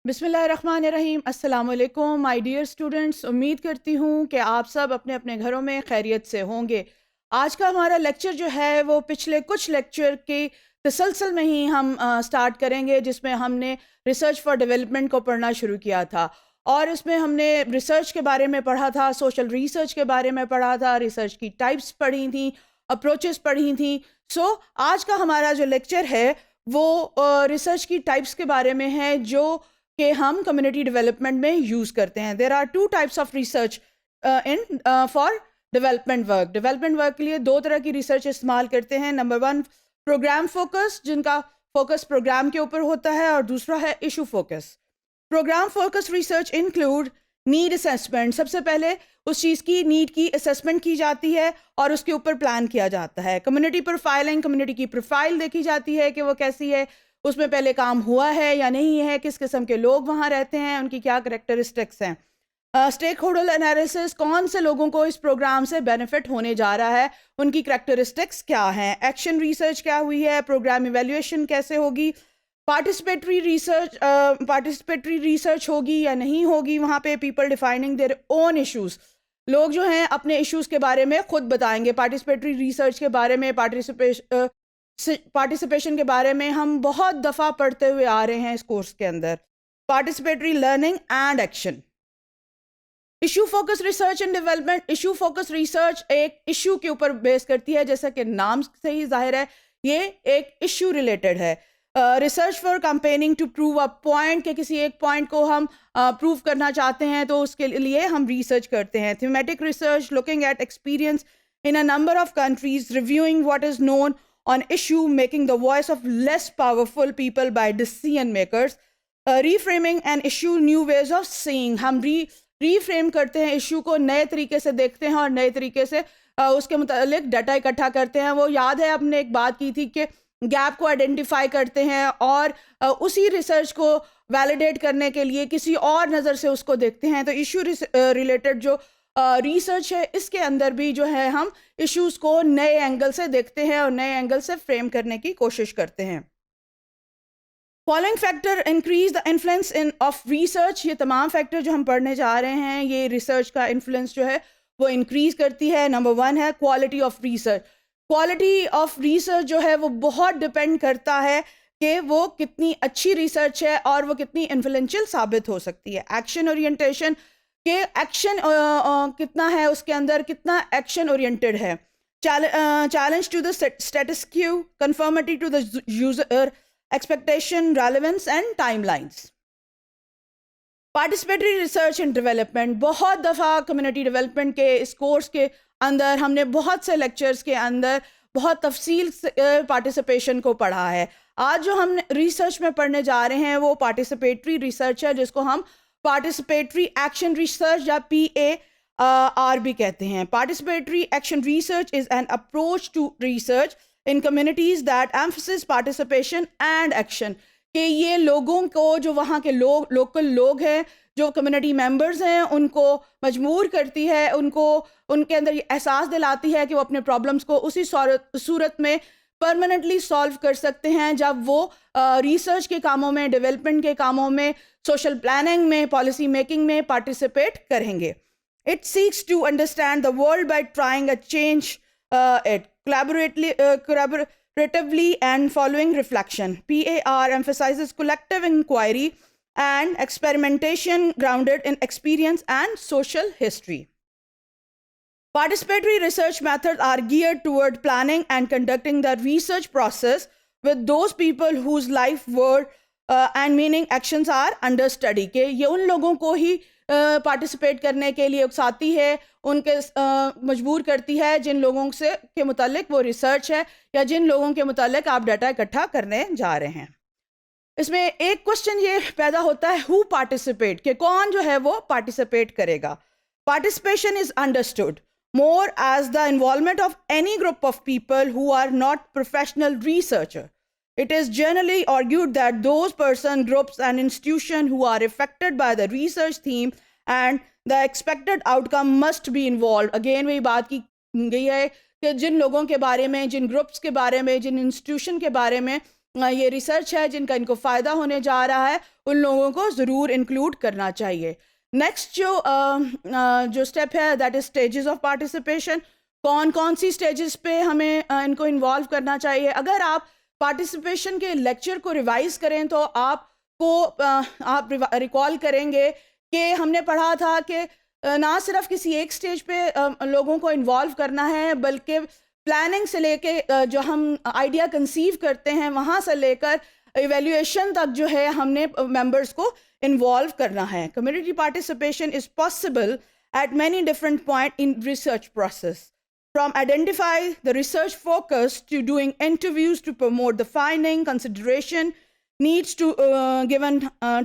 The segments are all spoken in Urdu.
بسم اللہ الرحمن الرحیم. السلام علیکم مائی ڈیئر اسٹوڈنٹس. امید کرتی ہوں کہ آپ سب اپنے اپنے گھروں میں خیریت سے ہوں گے. آج کا ہمارا لیکچر جو ہے وہ پچھلے کچھ لیکچر کے تسلسل میں ہی ہم سٹارٹ کریں گے، جس میں ہم نے ریسرچ فار ڈیولپمنٹ کو پڑھنا شروع کیا تھا، اور اس میں ہم نے ریسرچ کے بارے میں پڑھا تھا، سوشل ریسرچ کے بارے میں پڑھا تھا، ریسرچ کی ٹائپس پڑھی تھیں، اپروچز پڑھی تھیں. آج کا ہمارا جو لیکچر ہے وہ ریسرچ کی ٹائپس کے بارے میں ہے جو کہ ہم کمیونٹی ڈیولپمنٹ میں یوز کرتے ہیں. There are two types of research in for development work. Development work کے لیے دو طرح کی ریسرچ استعمال کرتے ہیں. نمبر 1 پروگرام فوکس، جن کا فوکس پروگرام کے اوپر ہوتا ہے، اور دوسرا ہے issue focus. Programme focus research include need assessment. سب سے پہلے اس چیز کی نیڈ کی اسیسمنٹ کی جاتی ہے اور اس کے اوپر پلان کیا جاتا ہے. کمیونٹی پروفائلنگ، کمیونٹی کی پروفائل دیکھی جاتی ہے کہ وہ کیسی ہے، اس میں پہلے کام ہوا ہے یا نہیں ہے، کس قسم کے لوگ وہاں رہتے ہیں، ان کی کیا کریکٹرسٹکس ہیں. اسٹیک ہولڈر انالیسس، کون سے لوگوں کو اس پروگرام سے بینیفٹ ہونے جا رہا ہے، ان کی کریکٹرسٹکس کیا ہیں. ایکشن ریسرچ کیا ہوئی ہے، پروگرام ایویلیویشن کیسے ہوگی. پارٹیسپیٹری ریسرچ ہوگی یا نہیں ہوگی. وہاں پہ people defining their own issues, لوگ جو ہیں اپنے ایشوز کے بارے میں خود بتائیں گے. پارٹیسپیٹری ریسرچ کے بارے میں، پارٹیسپیشن کے بارے میں ہم بہت دفعہ پڑھتے ہوئے آ رہے ہیں اس کورس کے اندر. Participatory learning and action. Issue focus research and development. Issue focus research ایک ایشو کے اوپر بیس کرتی ہے، جیسا کہ نام سے ہی ظاہر ہے یہ ایک ایشو ریلیٹڈ ہے. Research for campaigning to prove a point, کہ کسی ایک پوائنٹ کو ہم پروو کرنا چاہتے ہیں تو اس کے لیے ہم ریسرچ کرتے ہیں. Thematic research, looking at experience in a number of countries, reviewing what is known on issue, making the voice of less powerful people by decision makers. Reframing an issue, new ways of seeing. ہم ریفریم کرتے ہیں ایشو کو، نئے طریقے سے دیکھتے ہیں اور نئے طریقے سے اس کے متعلق ڈیٹا اکٹھا کرتے ہیں. وہ یاد ہے ہم نے ایک بات کی تھی کہ گیپ کو آئیڈینٹیفائی کرتے ہیں اور اسی ریسرچ کو ویلیڈیٹ کرنے کے لیے کسی اور نظر سے اس کو دیکھتے ہیں. تو ایشو ریلیٹڈ جو ریسرچ ہے، اس کے اندر بھی جو ہے ہم ایشوز کو نئے اینگل سے دیکھتے ہیں اور نئے اینگل سے فریم کرنے کی کوشش کرتے ہیں. Following factor increase the influence of research. یہ تمام فیکٹر جو ہم پڑھنے جا رہے ہیں یہ ریسرچ کا انفلوئنس جو ہے وہ انکریز کرتی ہے. نمبر 1 ہے quality of research. Quality of research جو ہے وہ بہت ڈپینڈ کرتا ہے کہ وہ کتنی اچھی ریسرچ ہے اور وہ کتنی انفلوئنشیل ثابت ہو سکتی ہے. ایکشن اورینٹیشن، کہ ایکشن کتنا ہے اس کے اندر، کتنا ایکشن اورینٹڈ ہے. Challenge to the status quo, conformity to the user expectation, relevance and ٹائم لائنس. Participatory research and development. بہت دفعہ کمیونٹی ڈیولپمنٹ کے اس کورس کے اندر ہم نے بہت سے لیکچرز کے اندر بہت تفصیل سے پارٹیسپیشن کو پڑھا ہے. آج جو ہم ریسرچ میں پڑھنے جا رہے ہیں وہ پارٹیسپیٹری ریسرچ ہے، جس کو ہم پارٹیسپیٹری ایکشن ریسرچ یا PAR بھی کہتے ہیں. Participatory action research is an approach to research in communities that emphasis participation and action. کہ یہ لوگوں کو، جو وہاں کے لوکل لوگ ہیں، جو کمیونٹی ممبرز ہیں، ان کو مجبور کرتی ہے، ان کے اندر یہ احساس دلاتی ہے کہ وہ اپنے پرابلمس کو اسی صورت میں پرماننٹلی سالو کر سکتے ہیں جب وہ ریسرچ کے کاموں میں، ڈیولپمنٹ کے کاموں میں، سوشل پلاننگ میں، پالیسی میکنگ میں پارٹیسپیٹ کریں گے. It seeks to understand the world by trying to change it collaboratively and following reflection. PAR emphasizes collective inquiry and experimentation grounded in experience and social history. Participatory research methods are geared toward planning and conducting the research process with those people whose life, work, and meaning actions are under study. کہ یہ ان لوگوں کو ہی پارٹیسپیٹ کرنے کے لیے اکساتی ہے، ان کے مجبور کرتی ہے جن لوگوں سے کے متعلق وہ ریسرچ ہے یا جن لوگوں کے متعلق آپ ڈیٹا اکٹھا کرنے جا رہے ہیں. اس میں ایک کوشچن یہ پیدا ہوتا ہے، ہو پارٹیسپیٹ، کہ کون جو ہے وہ پارٹیسپیٹ کرے گا. Participation is understood more as the involvement of any group of people who are not professional researcher. It is generally argued that those person, groups and institutions who are affected by the research theme and the expected outcome must be involved. Again وہی بات کی گئی ہے کہ جن لوگوں کے بارے میں، جن گروپس کے بارے میں، جن انسٹیٹیوشن کے بارے میں یہ ریسرچ ہے جن کا ان کو فائدہ ہونے جا رہا ہے ان لوگوں کو ضرور انکلوڈ کرنا چاہیے. نیکسٹ جو اسٹیپ ہے that is stages of participation. کون سی اسٹیجز پہ ہمیں ان کو انوالو کرنا چاہیے. اگر آپ پارٹیسپیشن کے لیکچر کو ریوائز کریں تو آپ ریکال کریں گے کہ ہم نے پڑھا تھا کہ نہ صرف کسی ایک سٹیج پہ لوگوں کو انوالو کرنا ہے بلکہ پلاننگ سے لے کے جو ہم آئیڈیا کنسیو کرتے ہیں وہاں سے لے کر ایویلیویشن تک جو ہے ہم نے ممبرس کو انوالو کرنا ہے. Community participation is possible at many different point in research process. From identify the research focus to doing interviews to promote the finding, consideration needs to given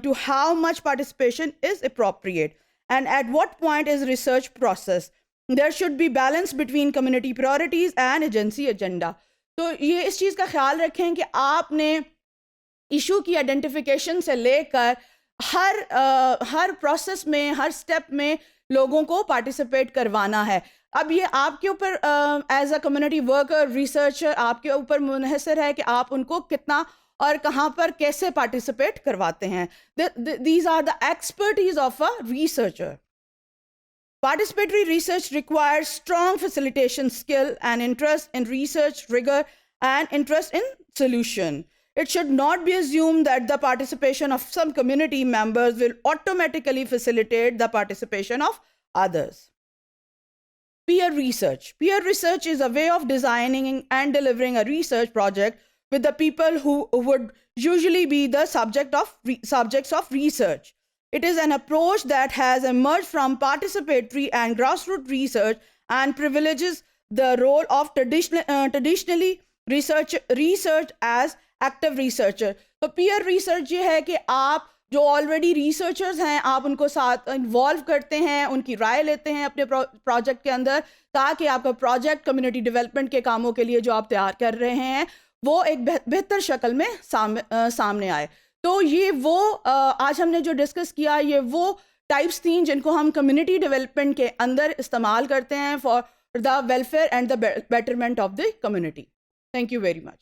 to how much participation is appropriate and at what point is research process. There should be balance between community priorities and agency agenda. تو یہ اس چیز کا خیال رکھیں کہ آپ نے ایشو کی آئیڈینٹیفیکیشن سے لے کر ہر پروسیس میں ہر سٹیپ میں لوگوں کو پارٹیسپیٹ کروانا ہے. اب یہ آپ کے اوپر as a community worker researcher آپ کے اوپر منحصر ہے کہ آپ ان کو کتنا اور کہاں پر کیسے پارٹیسپیٹ کرواتے ہیں. These are the expertise of a researcher. Participatory research requires strong facilitation skill and interest in research rigor and interest in solution. It should not be assumed that the participation of some community members will automatically facilitate the participation of others. Peer research. Peer research is a way of designing and delivering a research project with the people who would usually be the subjects of research. It is an approach that has emerged from participatory and grassroots research and privileges the role of traditionally research as active researcher. تو peer research یہ ہے کہ آپ جو آلریڈی ریسرچرز ہیں آپ ان کو ساتھ انوالو کرتے ہیں ان کی رائے لیتے ہیں اپنے پروجیکٹ کے اندر تاکہ آپ کا پروجیکٹ کمیونٹی ڈیولپمنٹ کے کاموں کے لیے جو آپ تیار کر رہے ہیں وہ ایک بہتر شکل میں سامنے آئے. تو یہ وہ آج ہم نے جو ڈسکس کیا یہ وہ ٹائپس تھیں جن کو ہم کمیونٹی ڈیولپمنٹ کے اندر استعمال کرتے ہیں for the welfare and the betterment of the community. Thank you very much.